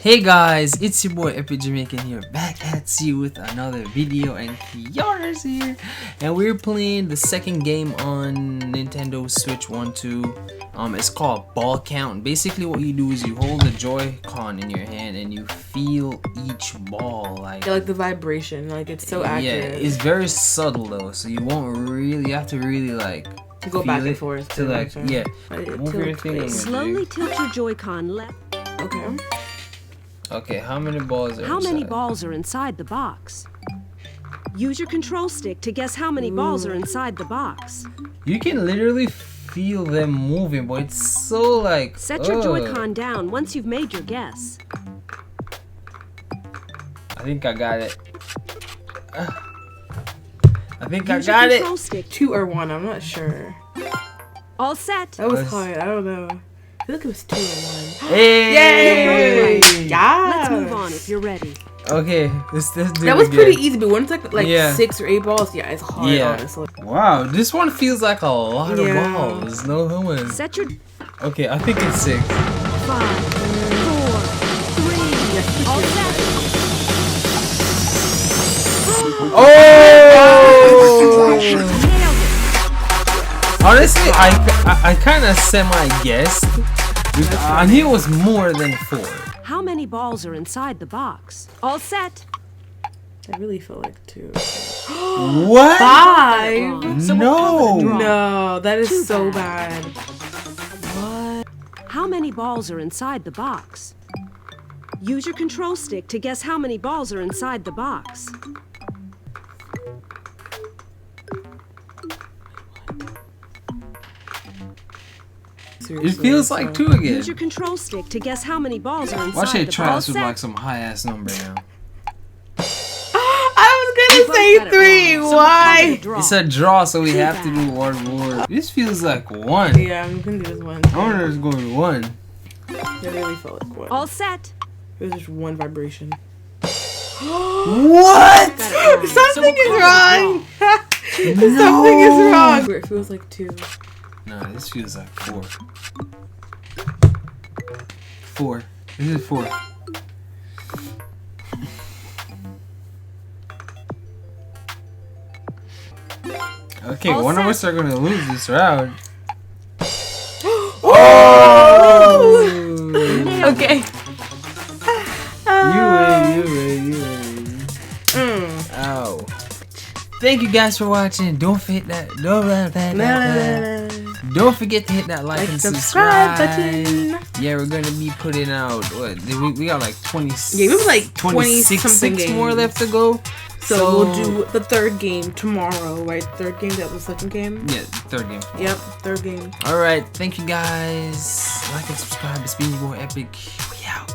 Hey guys, it's your boy Epic Jamaican here, back at you with another video, and Kiara's here, and we're playing the second game on Nintendo Switch 1-2. It's called Ball Count. Basically what you do is you hold the Joy-Con in your hand and you feel each ball, like the vibration, like it's so accurate. Yeah, it's very subtle though, so you won't really, you have to really like go back and forth to like, yeah. Move your finger. Slowly tilt your Joy-Con left. Okay. Okay, how many balls are How inside? many balls are inside the box? Use your control stick to guess how many balls are inside the box. You can literally feel them moving, but it's so like... Set your Joy-Con down once you've made your guess. I think I got it. I think Use I got your it. control stick. 2 or 1, I'm not sure. All set. That was hard, I don't know. I feel like it was 2 or 1. Hey! Yay! Yeah! Let's move on if you're ready. Okay, let's do that was it pretty again. easy, but once like Yeah. 6 or 8 balls, yeah, it's hard, honestly. Wow, this one feels like a lot of balls. No humans. Set your Okay, I think it's 6. 5, 4, 3. All set. Oh! Nailed it. Honestly, I kind of semi-guessed. I knew it was more than 4. How many balls are inside the box? All set. I really feel like 2. What? 5? So we'll call it a draw. No, that is Too so bad. bad. What? How many balls are inside the box? Use your control stick to guess how many balls are inside the box. It feels like 2 again. Use your control stick to guess how many balls are inside Why should I the try box. this with like some high ass number now? I was gonna say 3. Why? It's a draw, so we have to do one more. This feels like 1. Yeah, I'm gonna do this one. I wonder if it's going to 1. It really felt like 1. All set. It was just 1 vibration. What? Something is wrong. Something is wrong. It feels like 2. No, this feels like 4. 4. This is 4. Okay, All one of set. us are gonna lose this round. Okay. You win. Ow. Thank you guys for watching. Don't forget that. Don't forget to hit that like and subscribe button. Yeah, we're gonna be putting out what? We got like 20. Yeah, we have like 26 something more games. left to go. So we'll do the 3rd game tomorrow, right? 3rd game, that was 2nd game? Yeah, 3rd game. Yep, 3rd game. Alright, thank you guys. Like and subscribe. It's been your boy Epic. We out.